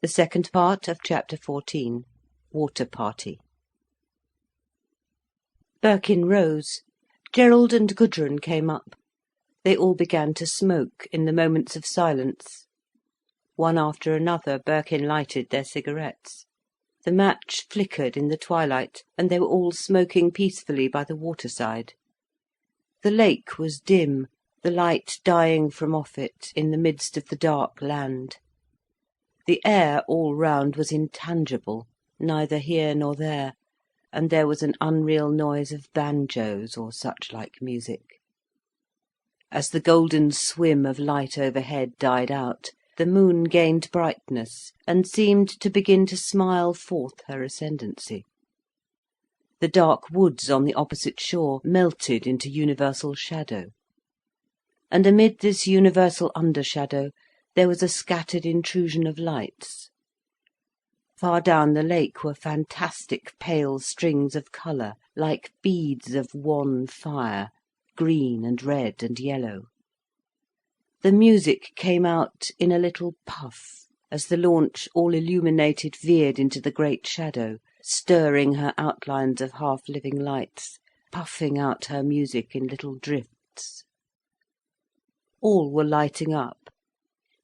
The second part of Chapter 14. Water Party. Birkin rose. Gerald and Gudrun came up. They all began to smoke in the moments of silence. One after another Birkin lighted their cigarettes. The match flickered in the twilight, and they were all smoking peacefully by the waterside. The lake was dim, the light dying from off it in the midst of the dark land. The air all round was intangible, neither here nor there, and there was an unreal noise of banjos or such-like music. As the golden swim of light overhead died out, the moon gained brightness, and seemed to begin to smile forth her ascendancy. The dark woods on the opposite shore melted into universal shadow. And amid this universal undershadow there was a scattered intrusion of lights. Far down the lake were fantastic pale strings of colour, like beads of wan fire, green and red and yellow. The music came out in a little puff, as the launch, all illuminated, veered into the great shadow, stirring her outlines of half-living lights, puffing out her music in little drifts. All were lighting up.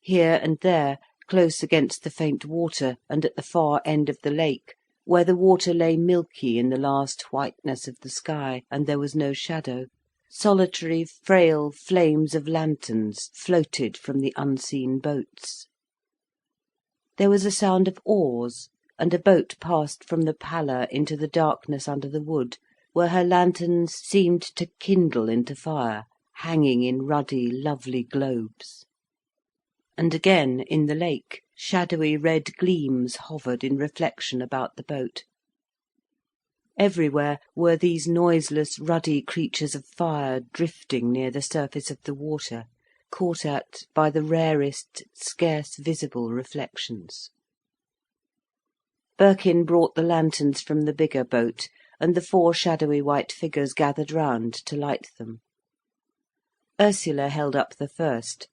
Here and there, close against the faint water, and at the far end of the lake, where the water lay milky in the last whiteness of the sky, and there was no shadow, solitary frail flames of lanterns floated from the unseen boats. There was a sound of oars, and a boat passed from the pallor into the darkness under the wood, where her lanterns seemed to kindle into fire, hanging in ruddy, lovely globes. And again, in the lake, shadowy red gleams hovered in reflection about the boat. Everywhere were these noiseless, ruddy creatures of fire drifting near the surface of the water, caught at by the rarest, scarce visible reflections. Birkin brought the lanterns from the bigger boat, and the 4 shadowy white figures gathered round to light them. Ursula held up the first.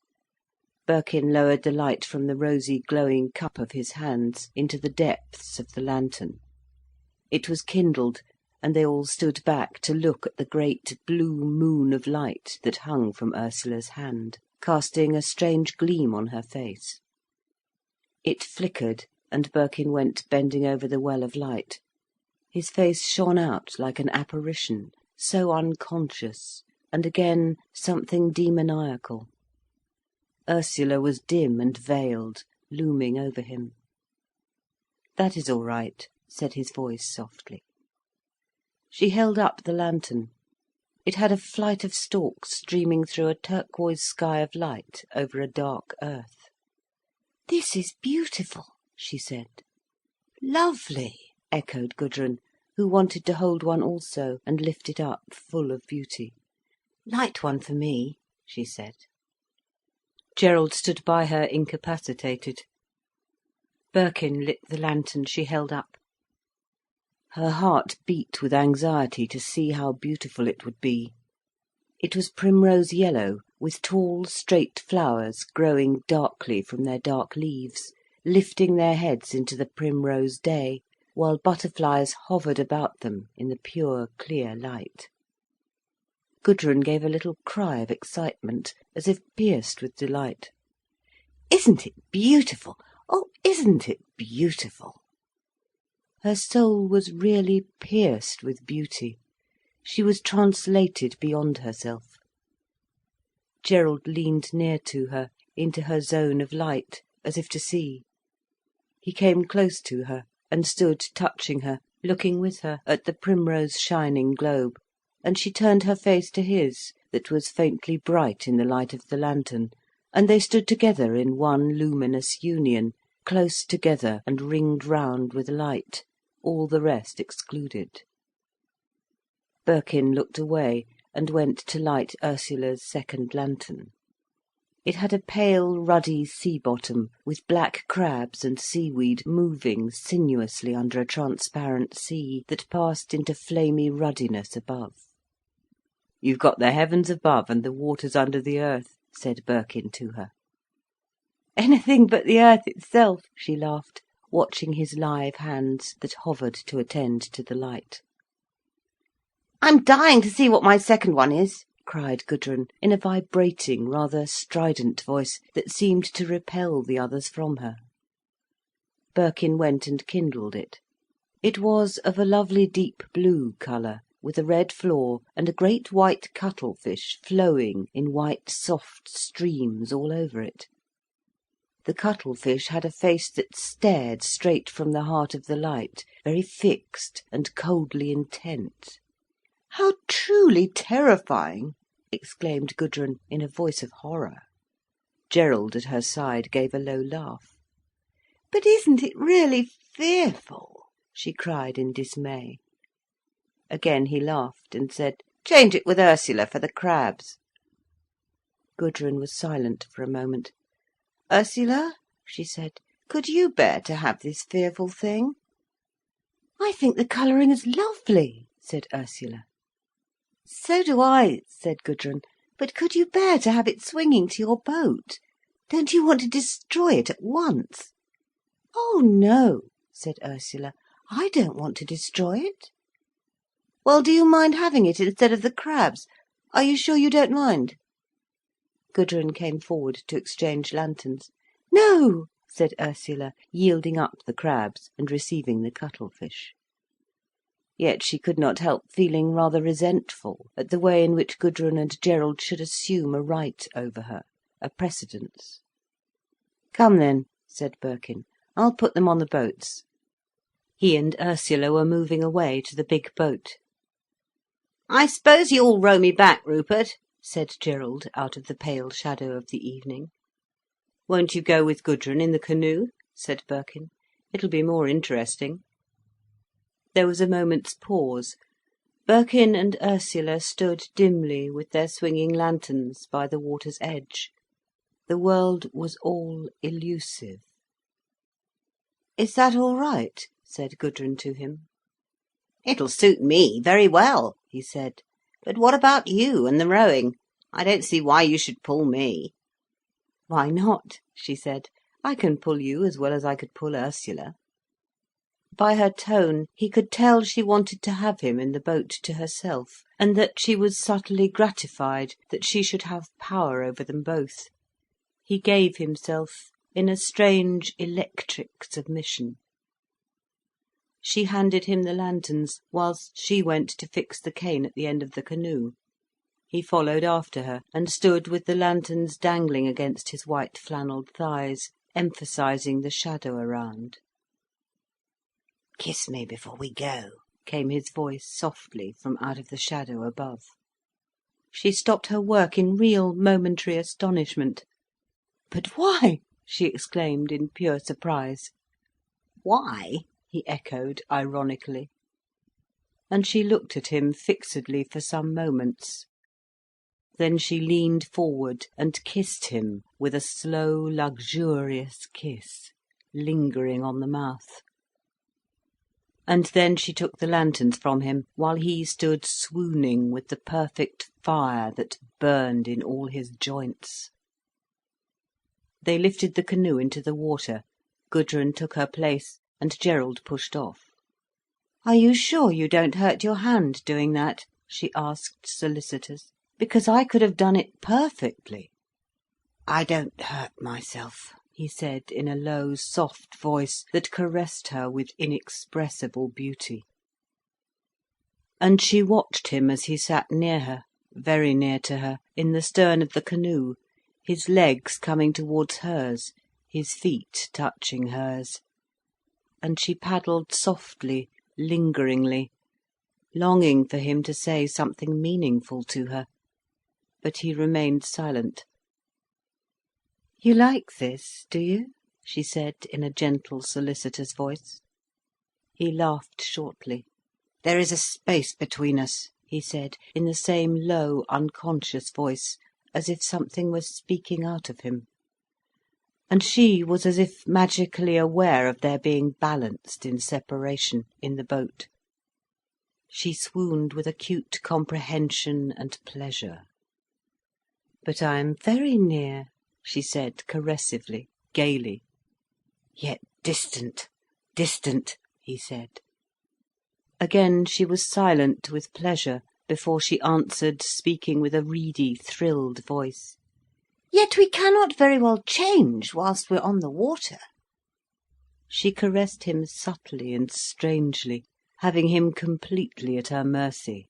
Birkin lowered the light from the rosy glowing cup of his hands into the depths of the lantern. It was kindled, and they all stood back to look at the great blue moon of light that hung from Ursula's hand, casting a strange gleam on her face. It flickered, and Birkin went bending over the well of light. His face shone out like an apparition, so unconscious, and again something demoniacal. Ursula was dim and veiled, looming over him. "That is all right," said his voice softly. She held up the lantern. It had a flight of stalks streaming through a turquoise sky of light over a dark earth. "This is beautiful," she said. "Lovely," echoed Gudrun, who wanted to hold one also, and lift it up, full of beauty. "Light one for me," she said. Gerald stood by her incapacitated. Birkin lit the lantern she held up. Her heart beat with anxiety to see how beautiful it would be. It was primrose yellow, with tall, straight flowers growing darkly from their dark leaves, lifting their heads into the primrose day, while butterflies hovered about them in the pure, clear light. Gudrun gave a little cry of excitement, as if pierced with delight. "Isn't it beautiful? Oh, isn't it beautiful?" Her soul was really pierced with beauty. She was translated beyond herself. Gerald leaned near to her, into her zone of light, as if to see. He came close to her, and stood touching her, looking with her at the primrose shining globe, and she turned her face to his, that was faintly bright in the light of the lantern, and they stood together in one luminous union, close together and ringed round with light, all the rest excluded. Birkin looked away, and went to light Ursula's second lantern. It had a pale, ruddy sea bottom, with black crabs and seaweed moving sinuously under a transparent sea that passed into flamy ruddiness above. "You've got the heavens above and the waters under the earth," said Birkin to her. Anything but the earth itself," she laughed, watching his live hands that hovered to attend to the light. "I'm dying to see what my second one is," cried Gudrun, in a vibrating, rather strident voice that seemed to repel the others from her. Birkin went and kindled it. It was of a lovely deep blue colour, with a red floor and a great white cuttlefish flowing in white soft streams all over it. The cuttlefish had a face that stared straight from the heart of the light, very fixed and coldly intent. "How truly terrifying!" exclaimed Gudrun, in a voice of horror. Gerald at her side gave a low laugh. "But isn't it really fearful?" she cried in dismay. Again he laughed, and said, "Change it with Ursula for the crabs." Gudrun was silent for a moment. "Ursula," she said, "could you bear to have this fearful thing?" "I think the colouring is lovely," said Ursula. "So do I," said Gudrun. "But could you bear to have it swinging to your boat? Don't you want to destroy it at once?" "Oh no," said Ursula. "I don't want to destroy it." "Well, do you mind having it instead of the crabs? Are you sure you don't mind?" Gudrun came forward to exchange lanterns. "No," said Ursula, yielding up the crabs and receiving the cuttlefish. Yet she could not help feeling rather resentful at the way in which Gudrun and Gerald should assume a right over her, a precedence. "Come then," said Birkin. "I'll put them on the boats." He and Ursula were moving away to the big boat. "I suppose you'll row me back, Rupert," said Gerald, out of the pale shadow of the evening. "Won't you go with Gudrun in the canoe?" said Birkin. "It'll be more interesting." There was a moment's pause. Birkin and Ursula stood dimly with their swinging lanterns by the water's edge. The world was all elusive. "Is that all right?" said Gudrun to him. "It'll suit me very well," he said. "But what about you and the rowing? I don't see why you should pull me." "Why not?" she said. "I can pull you as well as I could pull Ursula." By her tone, he could tell she wanted to have him in the boat to herself, and that she was subtly gratified that she should have power over them both. He gave himself in a strange electric submission. She handed him the lanterns, whilst she went to fix the cane at the end of the canoe. He followed after her, and stood with the lanterns dangling against his white flannelled thighs, emphasising the shadow around. "Kiss me before we go," came his voice softly from out of the shadow above. She stopped her work in real momentary astonishment. "But why?" she exclaimed in pure surprise. "Why?" he echoed ironically. And she looked at him fixedly for some moments. Then she leaned forward and kissed him with a slow, luxurious kiss, lingering on the mouth. And then she took the lanterns from him, while he stood swooning with the perfect fire that burned in all his joints. They lifted the canoe into the water. Gudrun took her place, and Gerald pushed off. "Are you sure you don't hurt your hand doing that?" she asked, solicitous. "Because I could have done it perfectly." "I don't hurt myself," he said in a low, soft voice that caressed her with inexpressible beauty. And she watched him as he sat near her, very near to her, in the stern of the canoe, his legs coming towards hers, his feet touching hers. And she paddled softly, lingeringly, longing for him to say something meaningful to her. But he remained silent. "You like this, do you?" she said in a gentle, solicitous voice. He laughed shortly. "There is a space between us," he said, in the same low, unconscious voice, as if something was speaking out of him. And she was as if magically aware of their being balanced in separation, in the boat. She swooned with acute comprehension and pleasure. "But I am very near," she said caressively, gaily. "Yet distant, distant," he said. Again she was silent with pleasure, before she answered, speaking with a reedy, thrilled voice. "Yet we cannot very well change whilst we're on the water." She caressed him subtly and strangely, having him completely at her mercy.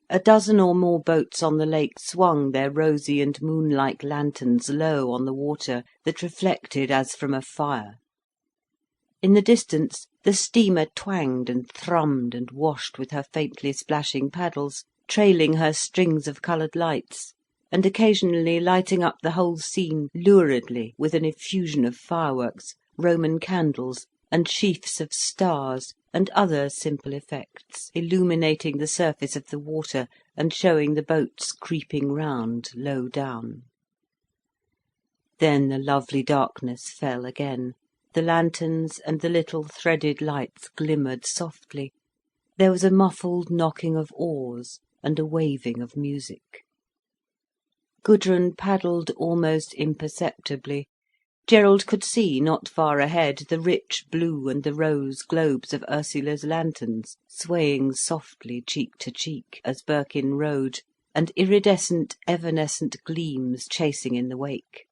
A dozen or more boats on the lake swung their rosy and moon-like lanterns low on the water, that reflected as from a fire. In the distance the steamer twanged and thrummed and washed with her faintly splashing paddles, trailing her strings of coloured lights, and occasionally lighting up the whole scene luridly with an effusion of fireworks, Roman candles, and sheafs of stars, and other simple effects, illuminating the surface of the water, and showing the boats creeping round, low down. Then the lovely darkness fell again. The lanterns and the little threaded lights glimmered softly. There was a muffled knocking of oars, and a waving of music. Gudrun paddled almost imperceptibly. Gerald could see, not far ahead, the rich blue and the rose globes of Ursula's lanterns, swaying softly cheek to cheek as Birkin rowed, and iridescent, evanescent gleams chasing in the wake.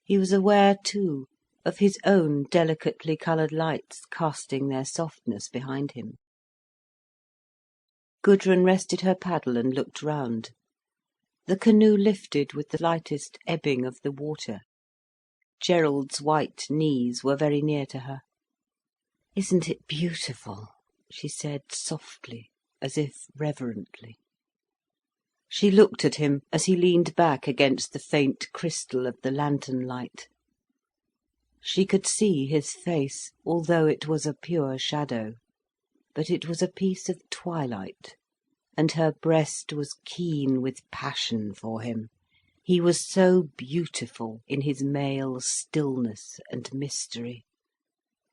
He was aware, too, of his own delicately coloured lights casting their softness behind him. Gudrun rested her paddle and looked round. The canoe lifted with the lightest ebbing of the water. Gerald's white knees were very near to her. "Isn't it beautiful?" she said softly, as if reverently. She looked at him as he leaned back against the faint crystal of the lantern light. She could see his face, although it was a pure shadow. But it was a piece of twilight, and her breast was keen with passion for him. He was so beautiful in his male stillness and mystery.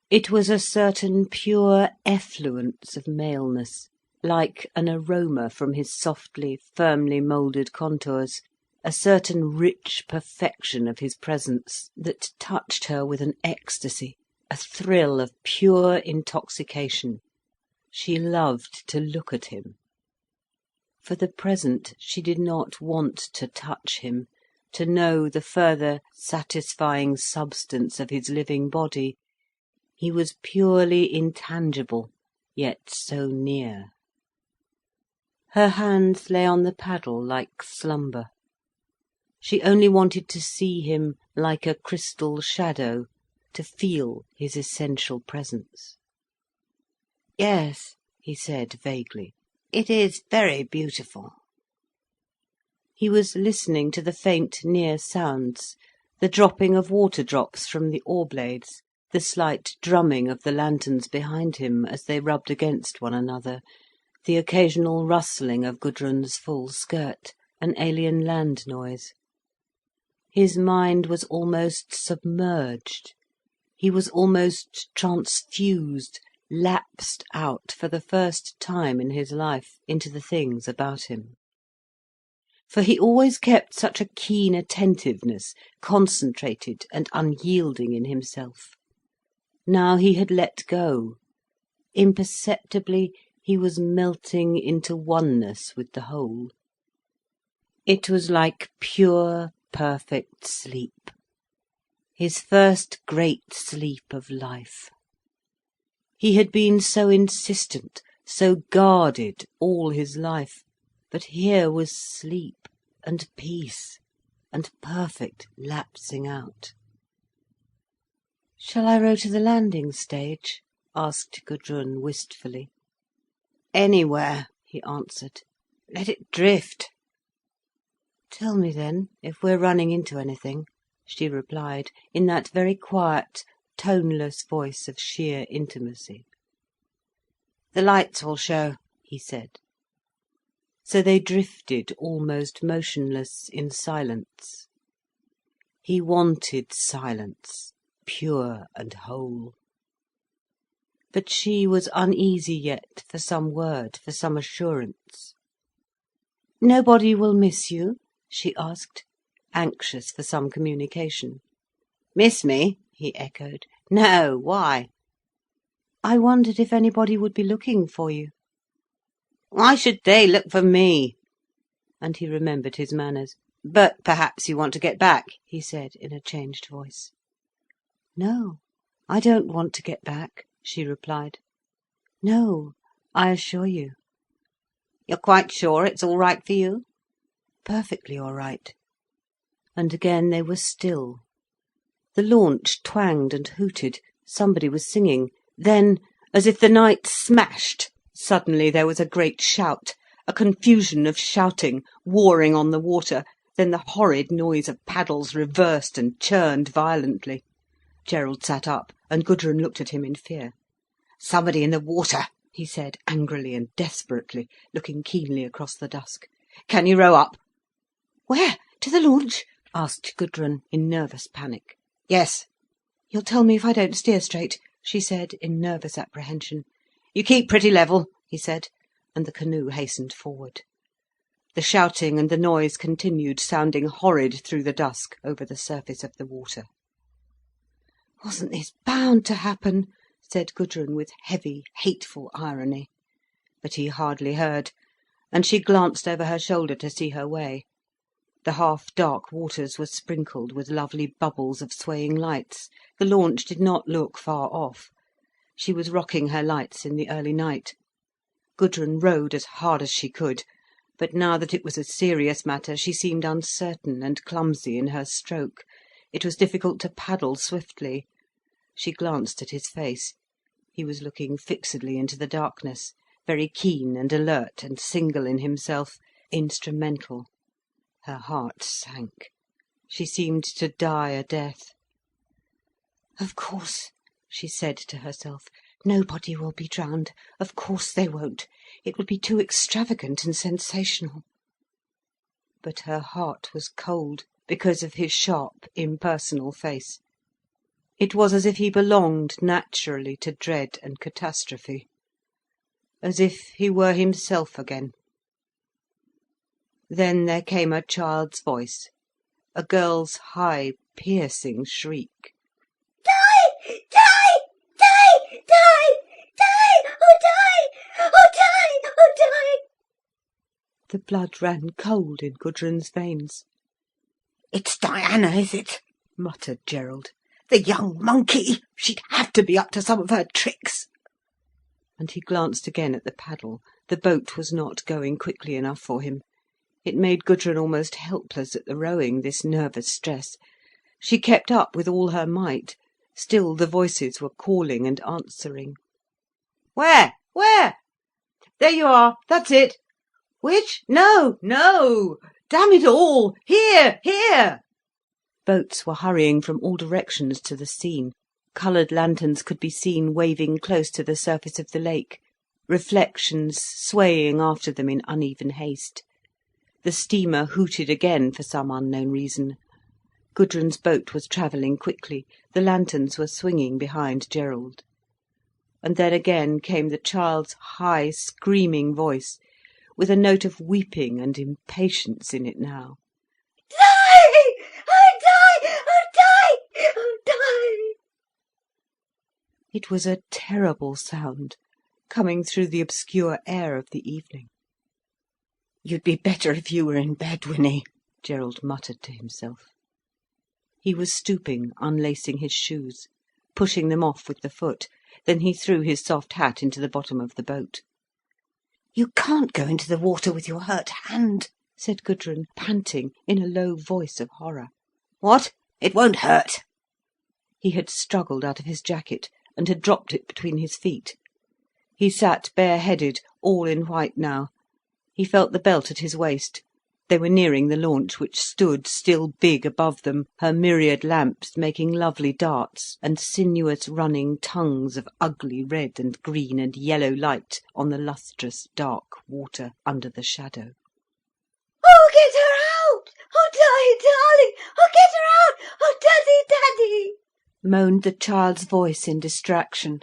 It was a certain pure effluence of maleness, like an aroma from his softly, firmly moulded contours, a certain rich perfection of his presence, that touched her with an ecstasy, a thrill of pure intoxication. She loved to look at him. For the present she did not want to touch him, to know the further satisfying substance of his living body. He was purely intangible, yet so near. Her hands lay on the paddle like slumber. She only wanted to see him like a crystal shadow, to feel his essential presence. "Yes," he said vaguely, "it is very beautiful." He was listening to the faint near sounds, the dropping of water drops from the oar blades, the slight drumming of the lanterns behind him as they rubbed against one another, the occasional rustling of Gudrun's full skirt, an alien land noise. His mind was almost submerged. He was almost transfused, lapsed out for the first time in his life into the things about him. For he always kept such a keen attentiveness, concentrated and unyielding in himself. Now he had let go. Imperceptibly he was melting into oneness with the whole. It was like pure, perfect sleep. His first great sleep of life. He had been so insistent, so guarded all his life, but here was sleep and peace and perfect lapsing out. "Shall I row to the landing stage?" asked Gudrun wistfully. "Anywhere," he answered. "Let it drift." "Tell me then, if we're running into anything," she replied, in that very quiet, toneless voice of sheer intimacy. "The lights will show," he said. So they drifted almost motionless in silence. He wanted silence, pure and whole. But she was uneasy yet for some word, for some assurance. "Nobody will miss you?" she asked. anxious for some communication. "Miss me?" he echoed. "No, why?" "I wondered if anybody would be looking for you." "Why should they look for me?" And he remembered his manners. "But perhaps you want to get back," he said, in a changed voice. "No, I don't want to get back," she replied. "No, I assure you." "You're quite sure it's all right for you?" "Perfectly all right." And again they were still. The launch twanged and hooted, somebody was singing. Then, as if the night smashed, suddenly there was a great shout, a confusion of shouting, warring on the water, then the horrid noise of paddles reversed and churned violently. Gerald sat up, and Gudrun looked at him in fear. "Somebody in the water," he said, angrily and desperately, looking keenly across the dusk. "Can you row up?" "Where? To the launch?" asked Gudrun, in nervous panic. "Yes." "You'll tell me if I don't steer straight," she said, in nervous apprehension. "You keep pretty level," he said, and the canoe hastened forward. The shouting and the noise continued, sounding horrid through the dusk, over the surface of the water. "Wasn't this bound to happen?" said Gudrun, with heavy, hateful irony. But he hardly heard, and she glanced over her shoulder to see her way. The half-dark waters were sprinkled with lovely bubbles of swaying lights. The launch did not look far off. She was rocking her lights in the early night. Gudrun rowed as hard as she could, but now that it was a serious matter, she seemed uncertain and clumsy in her stroke. It was difficult to paddle swiftly. She glanced at his face. He was looking fixedly into the darkness, very keen and alert and single in himself, instrumental. Her heart sank. She seemed to die a death. "Of course," she said to herself, "nobody will be drowned. Of course they won't. It would be too extravagant and sensational." But her heart was cold, because of his sharp, impersonal face. It was as if he belonged naturally to dread and catastrophe. As if he were himself again. Then there came a child's voice, a girl's high, piercing shriek. "Die! Die! Die! Die! Die! Oh, die! Oh, die! Oh, die!" The blood ran cold in Gudrun's veins. "It's Diana, is it?" muttered Gerald. "The young monkey! She'd have to be up to some of her tricks." And he glanced again at the paddle. The boat was not going quickly enough for him. It made Gudrun almost helpless at the rowing, this nervous stress. She kept up with all her might. Still the voices were calling and answering. "Where? Where? There you are, that's it. Which? No, no! Damn it all! Here, here!" Boats were hurrying from all directions to the scene. Coloured lanterns could be seen waving close to the surface of the lake, reflections swaying after them in uneven haste. The steamer hooted again for some unknown reason. Gudrun's boat was travelling quickly, the lanterns were swinging behind Gerald. And then again came the child's high, screaming voice, with a note of weeping and impatience in it now. "Die! Oh, die! Oh, die! Oh, die!" It was a terrible sound, coming through the obscure air of the evening. "You'd be better if you were in bed, Winnie," Gerald muttered to himself. He was stooping, unlacing his shoes, pushing them off with the foot. Then he threw his soft hat into the bottom of the boat. "You can't go into the water with your hurt hand," said Gudrun, panting, in a low voice of horror. "What? It won't hurt." He had struggled out of his jacket, and had dropped it between his feet. He sat bareheaded, all in white now. He felt the belt at his waist. They were nearing the launch, which stood still big above them, her myriad lamps making lovely darts and sinuous running tongues of ugly red and green and yellow light on the lustrous dark water under the shadow. "Oh, get her out! Oh, darling! Oh, get her out! Oh, daddy, daddy!" moaned the child's voice in distraction.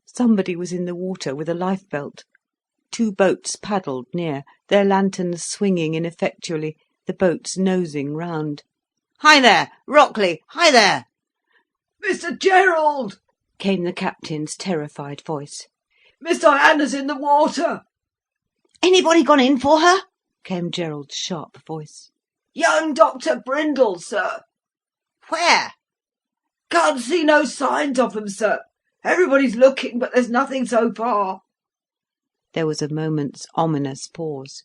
Somebody was in the water with a lifebelt. Two boats paddled near, their lanterns swinging ineffectually, the boat's nosing round. "Hi there! Rockley! Hi there!" "Mr. Gerald!" came the captain's terrified voice. "Miss Diana's in the water!" "Anybody gone in for her?" came Gerald's sharp voice. "Young Dr. Brindle, sir." "Where?" "Can't see no signs of them, sir. Everybody's looking, but there's nothing so far." There was a moment's ominous pause.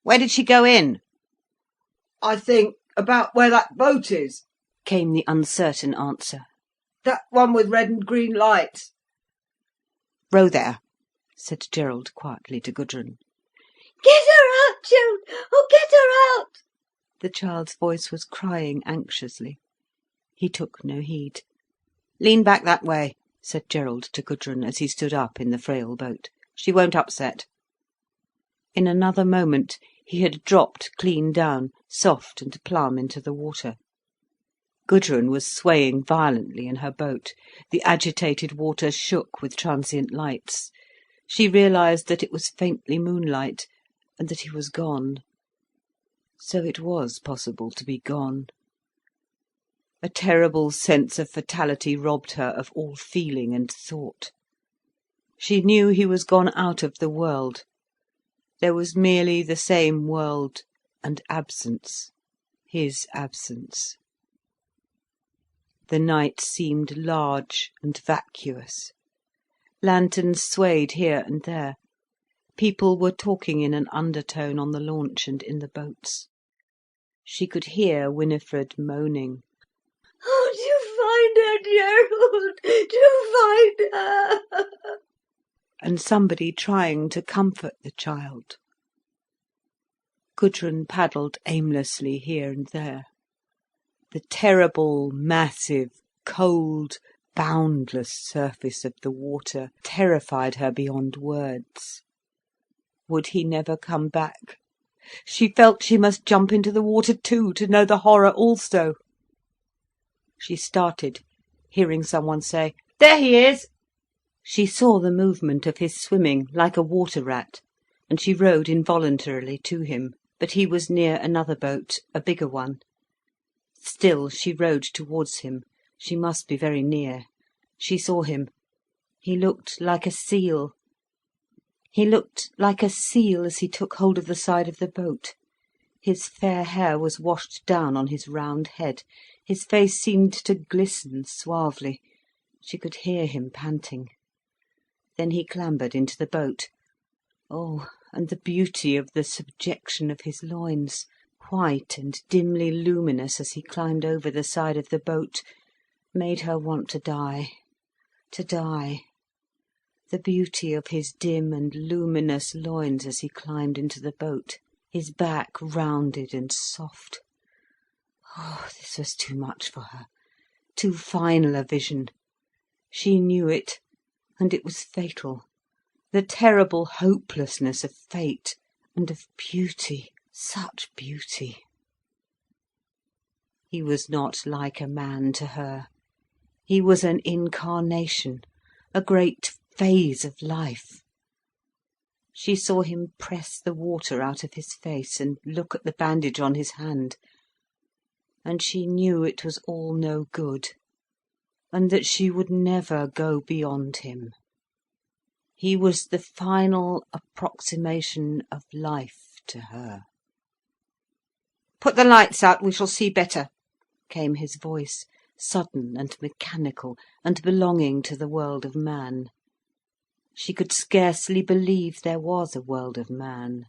"Where did she go in?" "I think about where that boat is," came the uncertain answer. "that one with red and green lights." "Row there," said Gerald quietly to Gudrun. "Get her out, Gerald! Oh, get her out!" The child's voice was crying anxiously. He took no heed. "Lean back that way," said Gerald to Gudrun, as he stood up in the frail boat. "She won't upset." In another moment he had dropped clean down, soft and plumb, into the water. Gudrun was swaying violently in her boat. The agitated water shook with transient lights. She realised that it was faintly moonlight, and that he was gone. So it was possible to be gone. A terrible sense of fatality robbed her of all feeling and thought. She knew he was gone out of the world. There was merely the same world and absence, his absence. The night seemed large and vacuous. Lanterns swayed here and there. People were talking in an undertone on the launch and in the boats. She could hear Winifred moaning. "Oh, do find her, Gerald! Do find her!" And somebody trying to comfort the child. Gudrun paddled aimlessly here and there. The terrible, massive, cold, boundless surface of the water terrified her beyond words. Would he never come back? She felt she must jump into the water too, to know the horror also. She started, hearing someone say, "There he is!" She saw the movement of his swimming, like a water rat, and she rowed involuntarily to him. But he was near another boat, a bigger one. Still she rowed towards him. She must be very near. She saw him. He looked like a seal. He looked like a seal as he took hold of the side of the boat. His fair hair was washed down on his round head. His face seemed to glisten suavely. She could hear him panting. Then he clambered into the boat. Oh, and the beauty of the subjection of his loins, white and dimly luminous as he climbed over the side of the boat, made her want to die. To die. The beauty of his dim and luminous loins as he climbed into the boat, his back rounded and soft. Oh, this was too much for her, too final a vision. She knew it, and it was fatal. The terrible hopelessness of fate, and of beauty, such beauty. He was not like a man to her. He was an incarnation, a great phase of life. She saw him press the water out of his face and look at the bandage on his hand, and she knew it was all no good, and that she would never go beyond him. He was the final approximation of life to her. "Put the lights out, we shall see better," came his voice, sudden and mechanical, and belonging to the world of man. She could scarcely believe there was a world of man.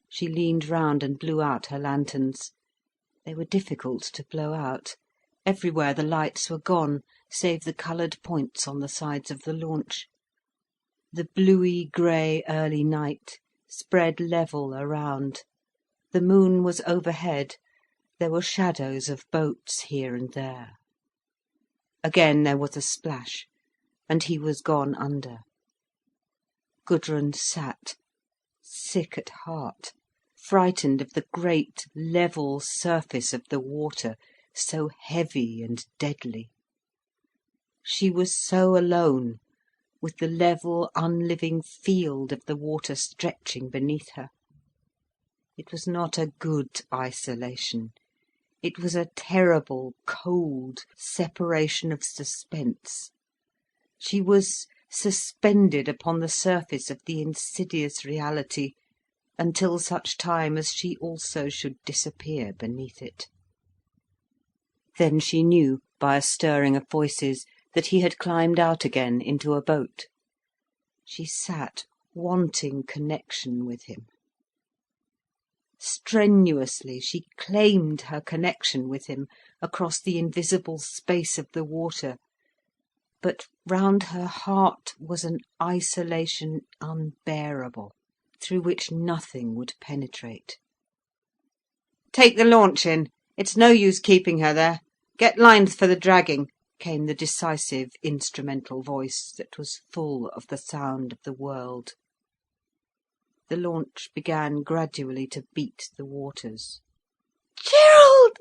She leaned round and blew out her lanterns. They were difficult to blow out. Everywhere the lights were gone, save the coloured points on the sides of the launch. The bluey grey early night spread level around. The moon was overhead. There were shadows of boats here and there. Again there was a splash, and he was gone under. Gudrun sat, sick at heart, frightened of the great level surface of the water, so heavy and deadly. She was so alone, with the level, unliving field of the water stretching beneath her. It was not a good isolation. It was a terrible, cold separation of suspense. She was suspended upon the surface of the insidious reality, until such time as she also should disappear beneath it. Then she knew, by a stirring of voices, that he had climbed out again into a boat. She sat wanting connection with him. Strenuously she claimed her connection with him across the invisible space of the water, but round her heart was an isolation unbearable, through which nothing would penetrate. "Take the launch in. It's no use keeping her there. Get lines for the dragging," came the decisive instrumental voice that was full of the sound of the world. The launch began gradually to beat the waters. "Gerald!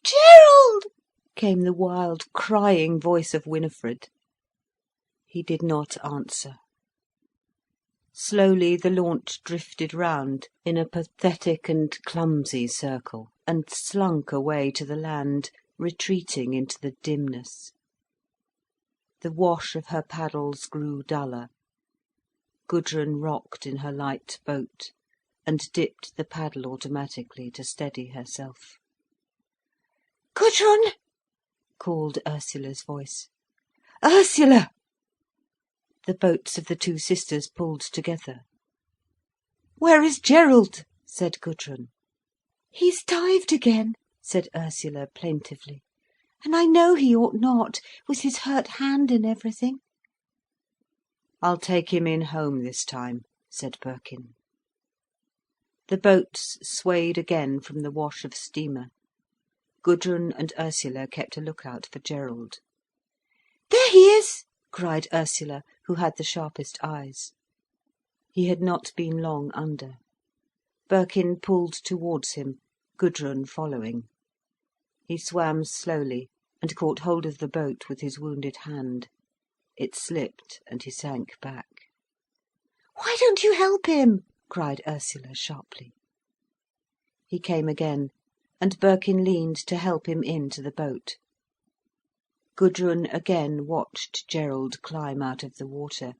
Gerald!" came the wild, crying voice of Winifred. He did not answer. Slowly the launch drifted round in a pathetic and clumsy circle, and slunk away to the land, retreating into the dimness. The wash of her paddles grew duller. Gudrun rocked in her light boat, and dipped the paddle automatically to steady herself. "Gudrun!" called Ursula's voice. "Ursula!" The boats of the two sisters pulled together. "Where is Gerald?" said Gudrun. "He's dived again," said Ursula plaintively. "And I know he ought not, with his hurt hand and everything." "I'll take him in home this time," said Birkin. The boats swayed again from the wash of steamer. Gudrun and Ursula kept a lookout for Gerald. "There he is!" cried Ursula, who had the sharpest eyes. He had not been long under. Birkin pulled towards him, Gudrun following. He swam slowly, and caught hold of the boat with his wounded hand. It slipped, and he sank back. "Why don't you help him?" cried Ursula sharply. He came again, and Birkin leaned to help him into the boat. Gudrun again watched Gerald climb out of the water.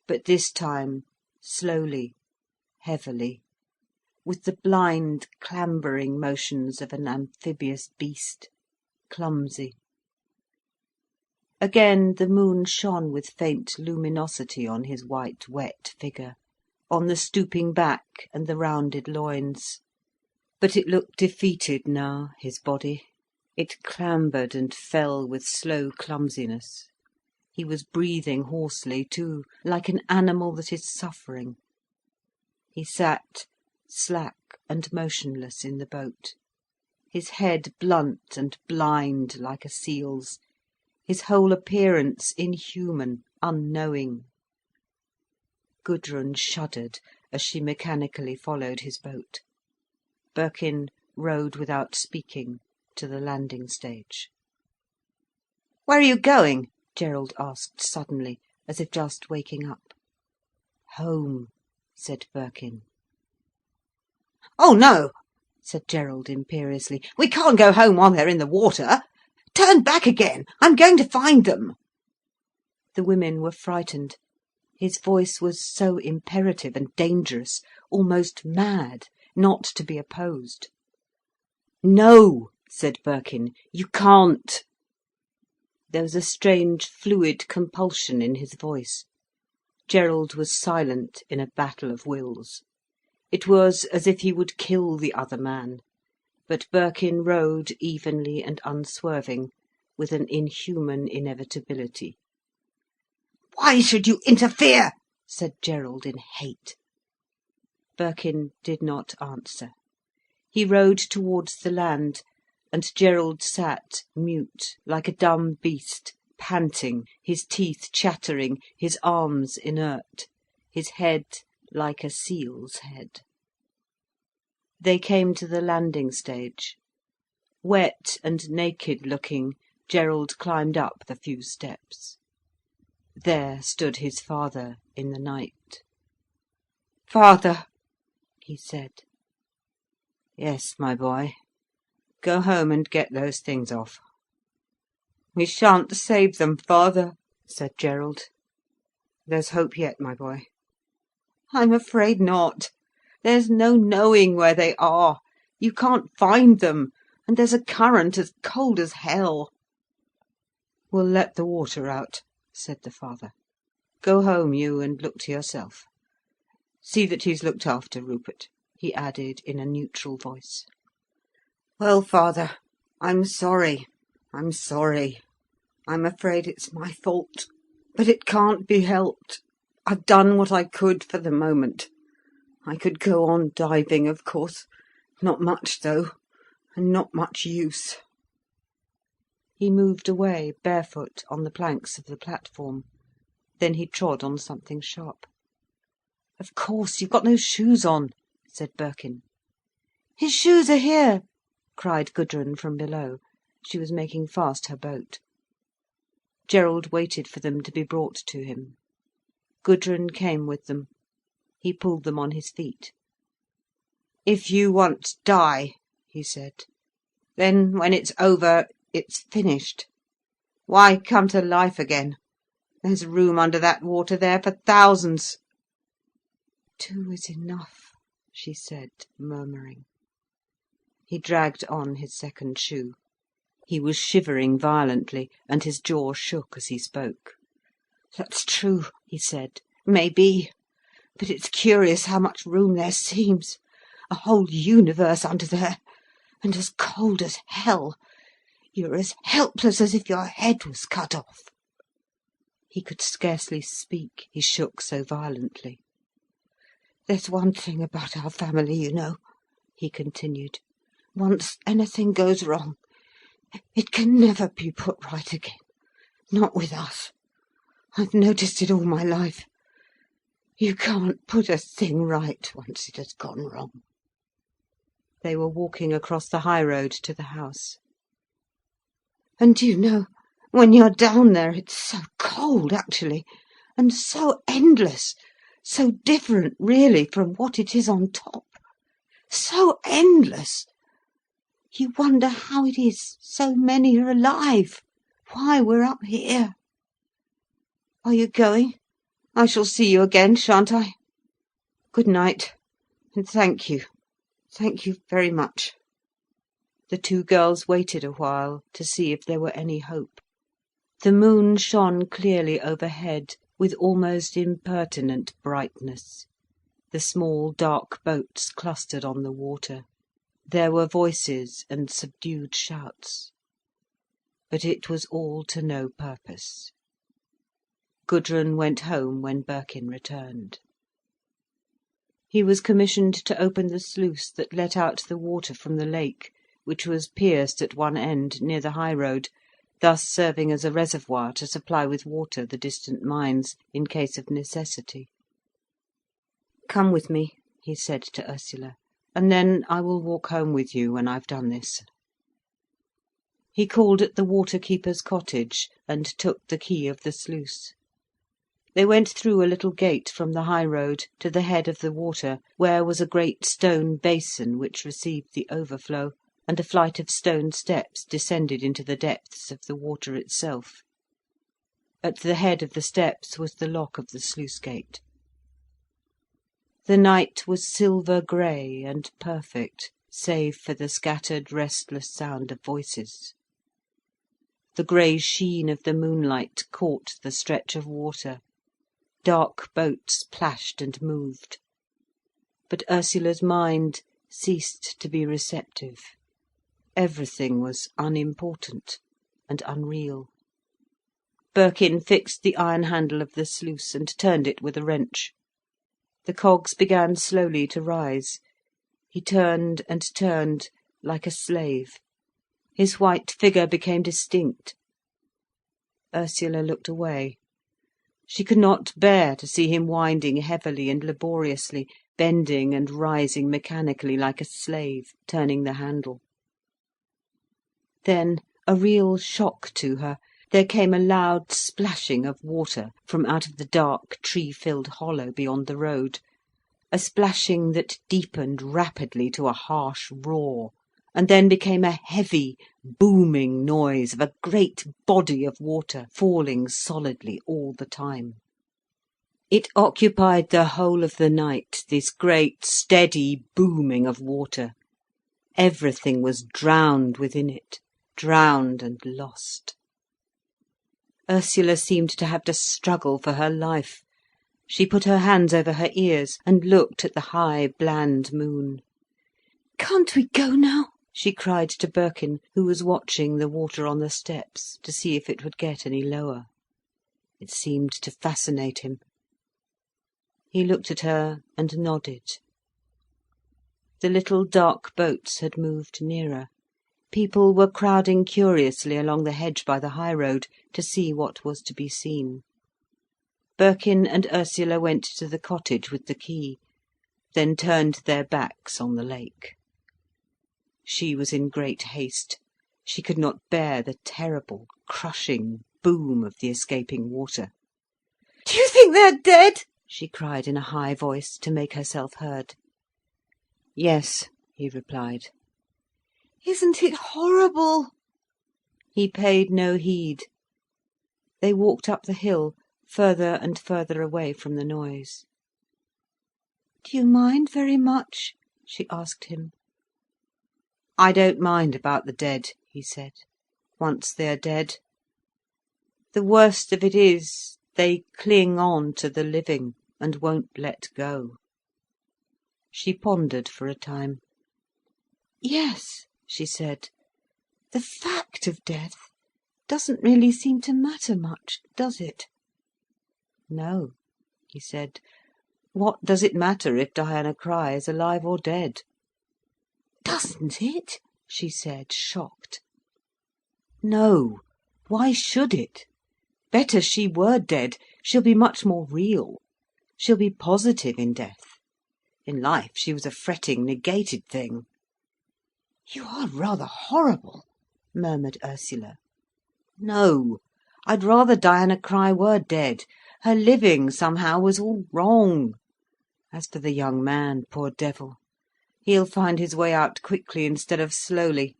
But this time slowly, heavily, with the blind, clambering motions of an amphibious beast, clumsy. Again the moon shone with faint luminosity on his white, wet figure, on the stooping back and the rounded loins. But it looked defeated now, his body. It clambered and fell with slow clumsiness. He was breathing hoarsely too, like an animal that is suffering. He sat, slack and motionless in the boat, his head blunt and blind like a seal's, his whole appearance inhuman, unknowing. Gudrun shuddered as she mechanically followed his boat. Birkin rowed without speaking to the landing stage. "Where are you going?" Gerald asked suddenly, as if just waking up. "Home," said Birkin. "Oh no," said Gerald imperiously. "we can't go home while they're in the water. Turn back again. I'm going to find them." The women were frightened. His voice was so imperative and dangerous, almost mad, not to be opposed. "No," said Birkin, "you can't." There was a strange fluid compulsion in his voice. Gerald was silent in a battle of wills. It was as if he would kill the other man. But Birkin rowed evenly and unswerving, with an inhuman inevitability. "Why should you interfere?" said Gerald in hate. Birkin did not answer. He rowed towards the land, and Gerald sat mute, like a dumb beast, panting, his teeth chattering, his arms inert, his head like a seal's head. They came to the landing stage. Wet and naked looking, Gerald climbed up the few steps. There stood his father in the night. "Father," he said. Yes, my boy. Go home and get those things off." "We shan't save them, father," said Gerald. "There's hope yet, my boy." "I'm afraid not. There's no knowing where they are. You can't find them, and there's a current as cold as hell." "We'll let the water out," said the father. "Go home, you, and look to yourself. See that he's looked after, Rupert," he added in a neutral voice. "Well, father, I'm sorry. I'm sorry. I'm afraid it's my fault. But it can't be helped. I've done what I could for the moment. I could go on diving, of course. Not much, though, and not much use." He moved away, barefoot, on the planks of the platform. Then he trod on something sharp. "Of course, you've got no shoes on," said Birkin. "His shoes are here," cried Gudrun from below. She was making fast her boat. Gerald waited for them to be brought to him. Gudrun came with them. He pulled them on his feet. "If you once die," he said, "then when it's over, it's finished. Why come to life again? There's room under that water there for thousands." "Two is enough," she said, murmuring. He dragged on his second shoe. He was shivering violently, and his jaw shook as he spoke. "That's true," he said. "Maybe. But it's curious how much room there seems. A whole universe under there, and as cold as hell. You're as helpless as if your head was cut off." He could scarcely speak, he shook so violently. "There's one thing about our family, you know," he continued. "Once anything goes wrong, it can never be put right again. Not with us. I've noticed it all my life. You can't put a thing right once it has gone wrong." They were walking across the high road to the house. "And you know, when you're down there, it's so cold, actually, and so endless, so different, really, from what it is on top. So endless. You wonder how it is so many are alive, why we're up here. Are you going? I shall see you again, shan't I? Good night, and thank you. Thank you very much." The two girls waited a while to see if there were any hope. The moon shone clearly overhead, with almost impertinent brightness. The small dark boats clustered on the water. There were voices and subdued shouts. But it was all to no purpose. Gudrun went home when Birkin returned. He was commissioned to open the sluice that let out the water from the lake, which was pierced at one end near the high road, thus serving as a reservoir to supply with water the distant mines in case of necessity. "Come with me," he said to Ursula, "and then I will walk home with you when I've done this." He called at the water-keeper's cottage, and took the key of the sluice. They went through a little gate from the high road to the head of the water, where was a great stone basin which received the overflow, and a flight of stone steps descended into the depths of the water itself. At the head of the steps was the lock of the sluice gate. The night was silver grey and perfect, save for the scattered, restless sound of voices. The grey sheen of the moonlight caught the stretch of water. Dark boats plashed and moved. But Ursula's mind ceased to be receptive. Everything was unimportant and unreal. Birkin fixed the iron handle of the sluice and turned it with a wrench. The cogs began slowly to rise. He turned and turned, like a slave. His white figure became distinct. Ursula looked away. She could not bear to see him winding heavily and laboriously, bending and rising mechanically like a slave, turning the handle. Then, a real shock to her, there came a loud splashing of water from out of the dark, tree-filled hollow beyond the road, a splashing that deepened rapidly to a harsh roar, and then became a heavy, booming noise of a great body of water falling solidly all the time. It occupied the whole of the night, this great, steady booming of water. Everything was drowned within it, drowned and lost. Ursula seemed to have to struggle for her life. She put her hands over her ears and looked at the high, bland moon. "Can't we go now?" she cried to Birkin, who was watching the water on the steps to see if it would get any lower. It seemed to fascinate him. He looked at her and nodded. The little dark boats had moved nearer. People were crowding curiously along the hedge by the high road to see what was to be seen. Birkin and Ursula went to the cottage with the key, then turned their backs on the lake. She was in great haste. She could not bear the terrible, crushing boom of the escaping water. "Do you think they're dead?" she cried in a high voice to make herself heard. "Yes," he replied. "Isn't it horrible?" He paid no heed. They walked up the hill, further and further away from the noise. "Do you mind very much?" she asked him. "I don't mind about the dead," he said, "once they are dead. The worst of it is, they cling on to the living and won't let go." She pondered for a time. "Yes," she said, "the fact of death doesn't really seem to matter much, does it?" "No," he said. "What does it matter if Diana Crich is alive or dead?" "Doesn't it?" she said, shocked. "No. Why should it? Better she were dead. She'll be much more real. She'll be positive in death. In life she was a fretting, negated thing." "You are rather horrible," murmured Ursula. "No. I'd rather Diana Crich were dead. Her living, somehow, was all wrong. As for the young man, poor devil, he'll find his way out quickly instead of slowly.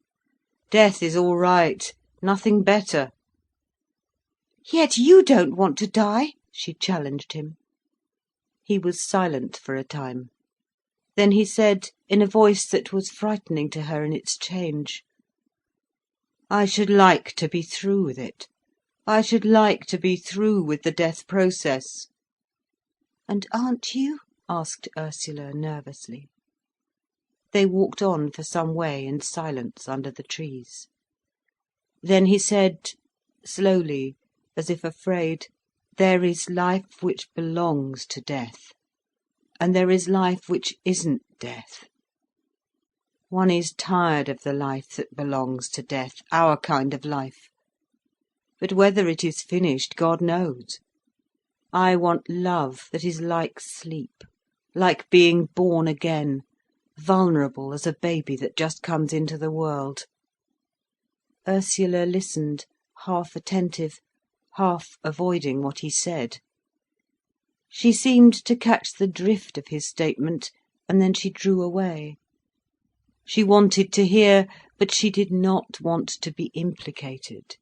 Death is all right, nothing better." "Yet you don't want to die," she challenged him. He was silent for a time. Then he said, in a voice that was frightening to her in its change, "I should like to be through with it. I should like to be through with the death process." "And aren't you?" asked Ursula nervously. They walked on for some way in silence under the trees. Then he said, slowly, as if afraid, "There is life which belongs to death, and there is life which isn't death. One is tired of the life that belongs to death, our kind of life. But whether it is finished, God knows. I want love that is like sleep, like being born again, vulnerable as a baby that just comes into the world." Ursula listened, half attentive, half avoiding what he said. She seemed to catch the drift of his statement, and then she drew away. She wanted to hear, but she did not want to be implicated.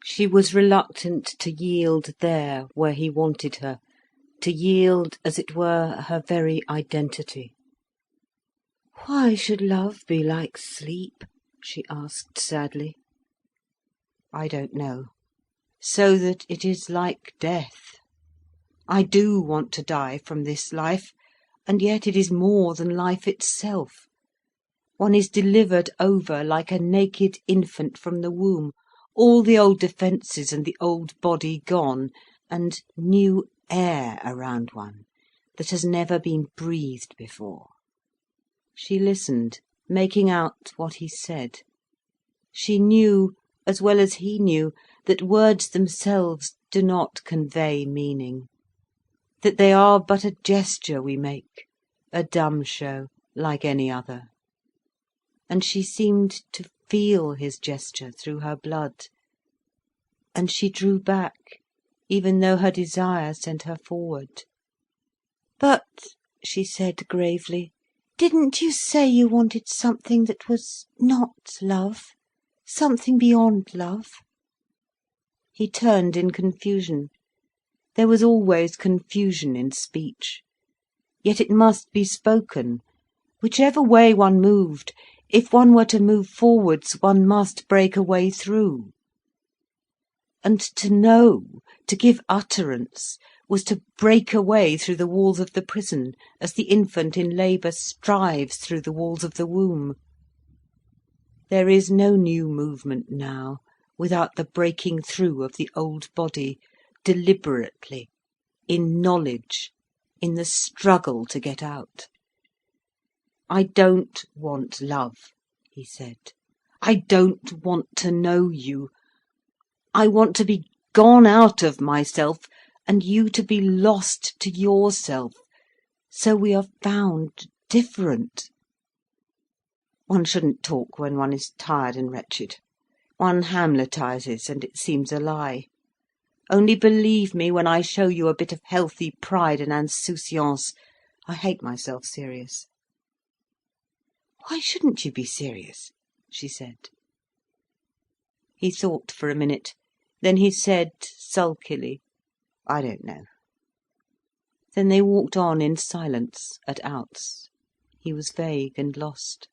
She was reluctant to yield there where he wanted her, to yield, as it were, her very identity. "Why should love be like sleep?" she asked sadly. "I don't know. So that it is like death. I do want to die from this life, and yet it is more than life itself. One is delivered over like a naked infant from the womb, all the old defences and the old body gone, and new air around one that has never been breathed before." She listened, making out what he said. She knew, as well as he knew, that words themselves do not convey meaning, that they are but a gesture we make, a dumb show, like any other. And she seemed to feel his gesture through her blood. And she drew back, even though her desire sent her forward. "But she said gravely. "Didn't you say you wanted something that was not love? Something beyond love?" He turned in confusion. There was always confusion in speech. Yet it must be spoken. Whichever way one moved, if one were to move forwards, one must break a way through. And to know, to give utterance, was to break a way through the walls of the prison, as the infant in labour strives through the walls of the womb. There is no new movement now, without the breaking through of the old body, deliberately, in knowledge, in the struggle to get out. "I don't want love," he said. "I don't want to know you. I want to be gone out of myself, and you to be lost to yourself, so we are found different." One shouldn't talk when one is tired and wretched. One Hamletises, and it seems a lie. Only believe me when I show you a bit of healthy pride and insouciance. I hate myself serious. "Why shouldn't you be serious?" she said. He thought for a minute. Then he said sulkily, "I don't know." Then they walked on in silence, at outs. He was vague and lost.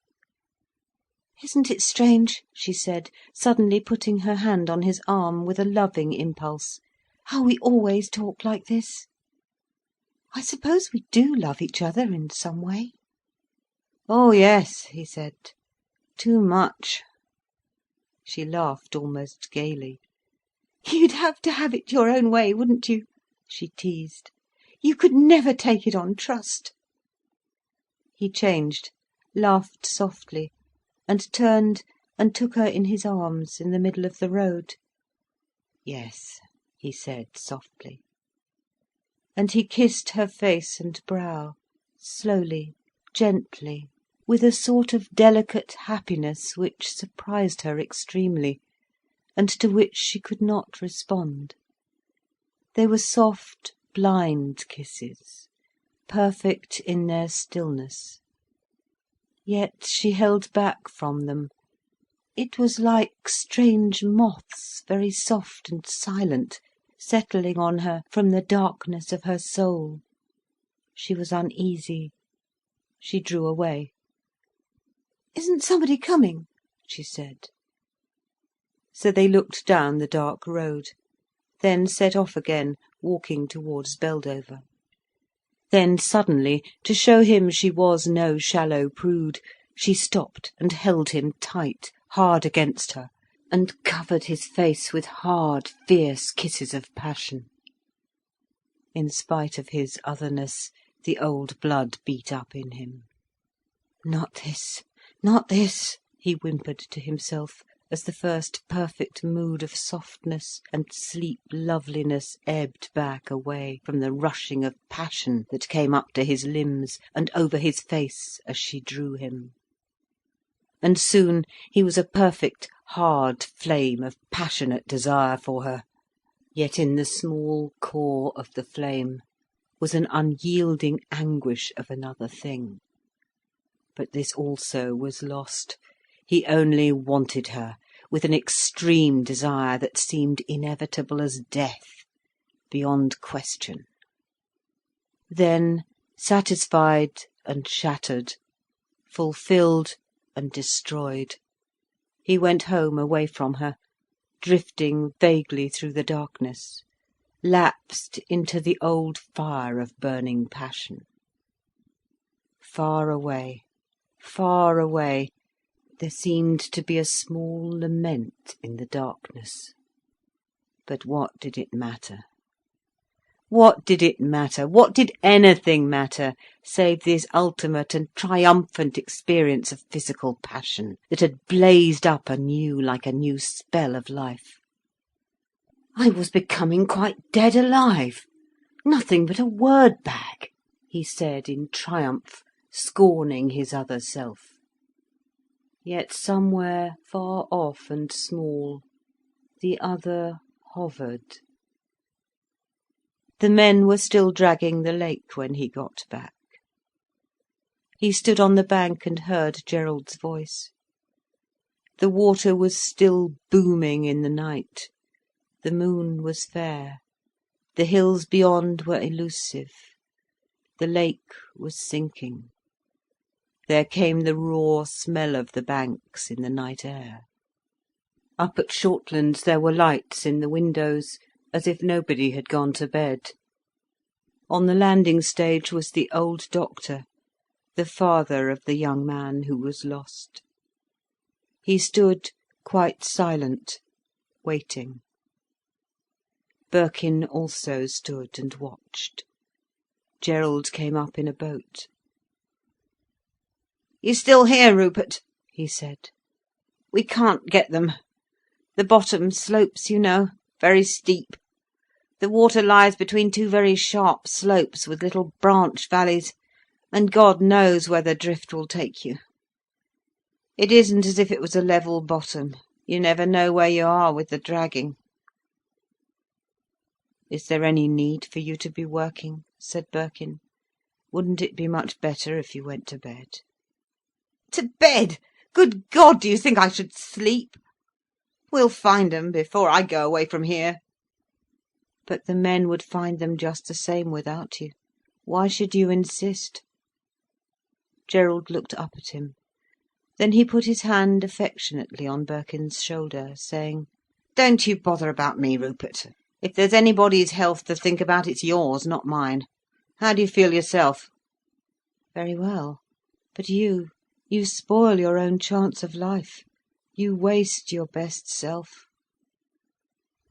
"Isn't it strange," she said, suddenly putting her hand on his arm with a loving impulse, "how we always talk like this? I suppose we do love each other in some way." "Oh yes," he said, "too much." She laughed almost gaily. "You'd have to have it your own way, wouldn't you?" she teased. "You could never take it on trust." He changed, laughed softly, and turned and took her in his arms in the middle of the road. "Yes," he said softly. And he kissed her face and brow, slowly, gently, with a sort of delicate happiness which surprised her extremely, and to which she could not respond. They were soft, blind kisses, perfect in their stillness. Yet she held back from them. It was like strange moths, very soft and silent, settling on her from the darkness of her soul. She was uneasy. She drew away. "Isn't somebody coming?" she said. So they looked down the dark road, then set off again, walking towards Beldover. Then suddenly, to show him she was no shallow prude, she stopped and held him tight, hard against her, and covered his face with hard, fierce kisses of passion. In spite of his otherness, the old blood beat up in him. "Not this, not this," he whimpered to himself, as the first perfect mood of softness and sleep loveliness ebbed back away from the rushing of passion that came up to his limbs and over his face as she drew him. And soon he was a perfect hard flame of passionate desire for her, yet in the small core of the flame was an unyielding anguish of another thing. But this also was lost. He only wanted her, with an extreme desire that seemed inevitable as death, beyond question. Then, satisfied and shattered, fulfilled and destroyed, he went home away from her, drifting vaguely through the darkness, lapsed into the old fire of burning passion. Far away, far away, there seemed to be a small lament in the darkness. But what did it matter? What did it matter? What did anything matter, save this ultimate and triumphant experience of physical passion that had blazed up anew like a new spell of life? "I was becoming quite dead alive. Nothing but a word bag," he said in triumph, scorning his other self. Yet somewhere far off and small, the other hovered. The men were still dragging the lake when he got back. He stood on the bank and heard Gerald's voice. The water was still booming in the night. The moon was fair. The hills beyond were elusive. The lake was sinking. There came the raw smell of the banks in the night air. Up at Shortlands there were lights in the windows, as if nobody had gone to bed. On the landing stage was the old doctor, the father of the young man who was lost. He stood quite silent, waiting. Birkin also stood and watched. Gerald came up in a boat. "You still here, Rupert?" he said. "We can't get them. The bottom slopes, you know, very steep. The water lies between two very sharp slopes with little branch valleys, and God knows where the drift will take you. It isn't as if it was a level bottom. You never know where you are with the dragging." "Is there any need for you to be working?" said Birkin. "Wouldn't it be much better if you went to bed?" "To bed? Good God, do you think I should sleep? We'll find them before I go away from here." "But the men would find them just the same without you. Why should you insist?" Gerald looked up at him. Then he put his hand affectionately on Birkin's shoulder, saying, "Don't you bother about me, Rupert. If there's anybody's health to think about, it's yours, not mine. How do you feel yourself?" "Very well. But you spoil your own chance of life. You waste your best self."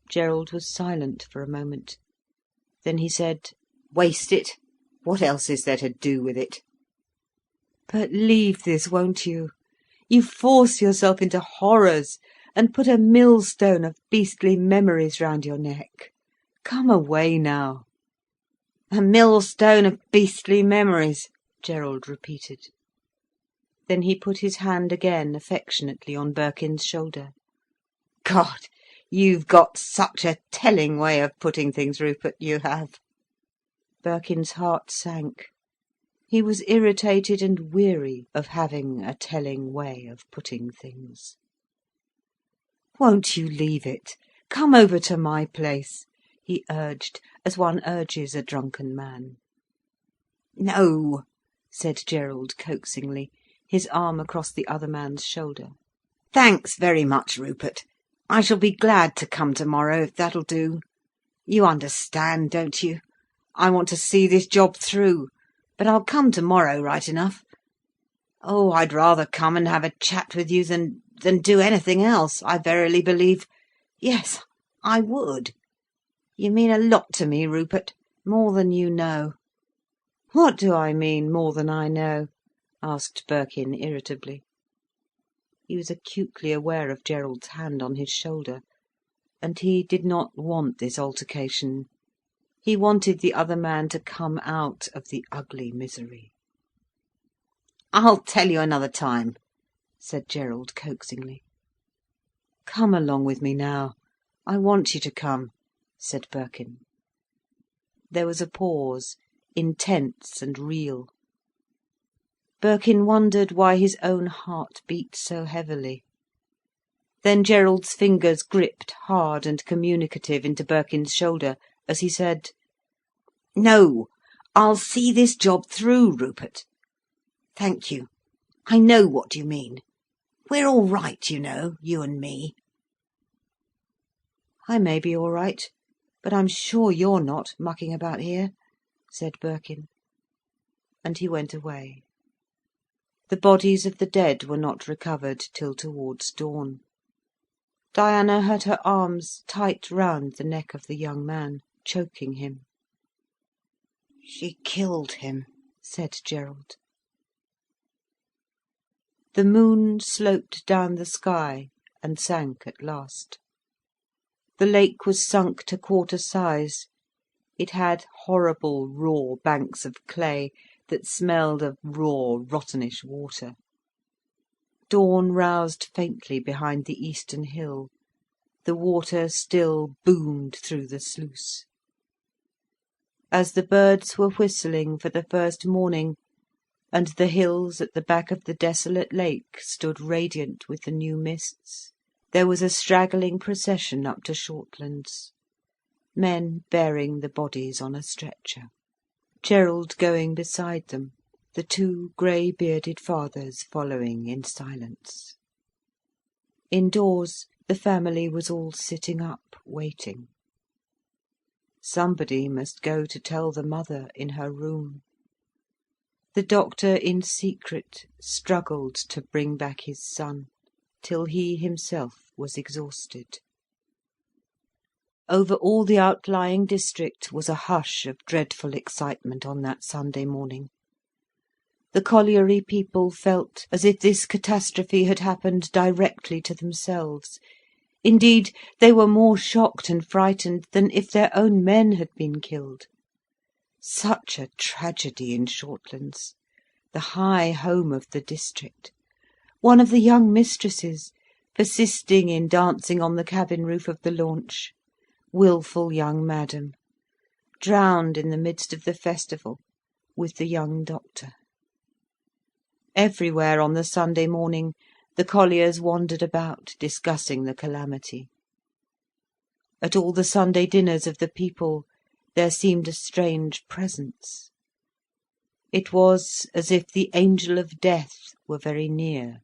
Gerald was silent for a moment. Then he said, "Waste it? What else is there to do with it?" "But leave this, won't you? You force yourself into horrors, and put a millstone of beastly memories round your neck. Come away now." "A millstone of beastly memories," Gerald repeated. Then he put his hand again affectionately on Birkin's shoulder. "God, you've got such a telling way of putting things, Rupert, you have." Birkin's heart sank. He was irritated and weary of having a telling way of putting things. "Won't you leave it? Come over to my place," he urged, as one urges a drunken man. "No," said Gerald coaxingly, his arm across the other man's shoulder. "Thanks very much, Rupert. I shall be glad to come tomorrow, if that'll do. You understand, don't you? I want to see this job through, but I'll come tomorrow right enough. Oh, I'd rather come and have a chat with you than do anything else, I verily believe. Yes, I would. You mean a lot to me, Rupert, more than you know." "What do I mean, more than I know?" asked Birkin irritably. He was acutely aware of Gerald's hand on his shoulder, and he did not want this altercation. He wanted the other man to come out of the ugly misery. "I'll tell you another time," said Gerald coaxingly. "Come along with me now. I want you to come," said Birkin. There was a pause, intense and real. Birkin wondered why his own heart beat so heavily. Then Gerald's fingers gripped hard and communicative into Birkin's shoulder, as he said, "No, I'll see this job through, Rupert. Thank you. I know what you mean. We're all right, you know, you and me." "I may be all right, but I'm sure you're not, mucking about here," said Birkin. And he went away. The bodies of the dead were not recovered till towards dawn. Diana had her arms tight round the neck of the young man, choking him. "She killed him," said Gerald. The moon sloped down the sky and sank at last. The lake was sunk to quarter size. It had horrible raw banks of clay that smelled of raw, rottenish water. Dawn roused faintly behind the eastern hill. The water still boomed through the sluice. As the birds were whistling for the first morning, and the hills at the back of the desolate lake stood radiant with the new mists, there was a straggling procession up to Shortlands, men bearing the bodies on a stretcher, Gerald going beside them, the two grey-bearded fathers following in silence. Indoors, the family was all sitting up, waiting. Somebody must go to tell the mother in her room. The doctor, in secret, struggled to bring back his son, till he himself was exhausted. Over all the outlying district was a hush of dreadful excitement on that Sunday morning. The colliery people felt as if this catastrophe had happened directly to themselves. Indeed, they were more shocked and frightened than if their own men had been killed. Such a tragedy in Shortlands, the high home of the district. One of the young mistresses, persisting in dancing on the cabin roof of the launch, wilful young madam, drowned in the midst of the festival with the young doctor. Everywhere on the Sunday morning the colliers wandered about, discussing the calamity. At all the Sunday dinners of the people there seemed a strange presence. It was as if the angel of death were very near.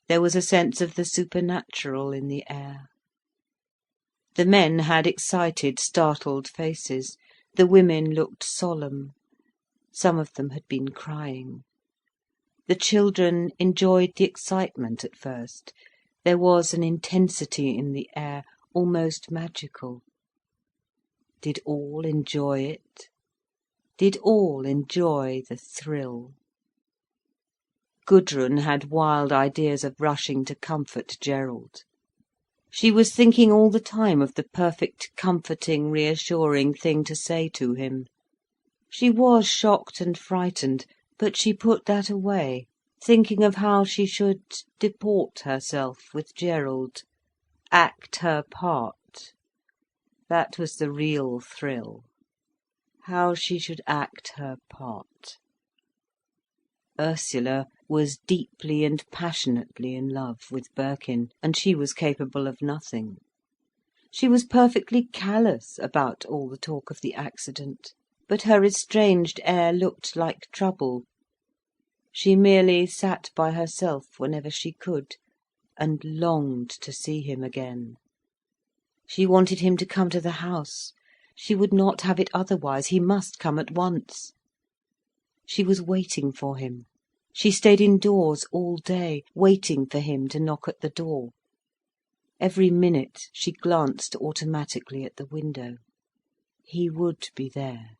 There was a sense of the supernatural in the air. The men had excited, startled faces. The women looked solemn. Some of them had been crying. The children enjoyed the excitement at first. There was an intensity in the air, almost magical. Did all enjoy it? Did all enjoy the thrill? Gudrun had wild ideas of rushing to comfort Gerald. She was thinking all the time of the perfect, comforting, reassuring thing to say to him. She was shocked and frightened, but she put that away, thinking of how she should deport herself with Gerald, act her part. That was the real thrill. How she should act her part. Ursula was deeply and passionately in love with Birkin, and she was capable of nothing. She was perfectly callous about all the talk of the accident, but her estranged air looked like trouble. She merely sat by herself whenever she could, and longed to see him again. She wanted him to come to the house. She would not have it otherwise. He must come at once. She was waiting for him. She stayed indoors all day, waiting for him to knock at the door. Every minute she glanced automatically at the window. He would be there.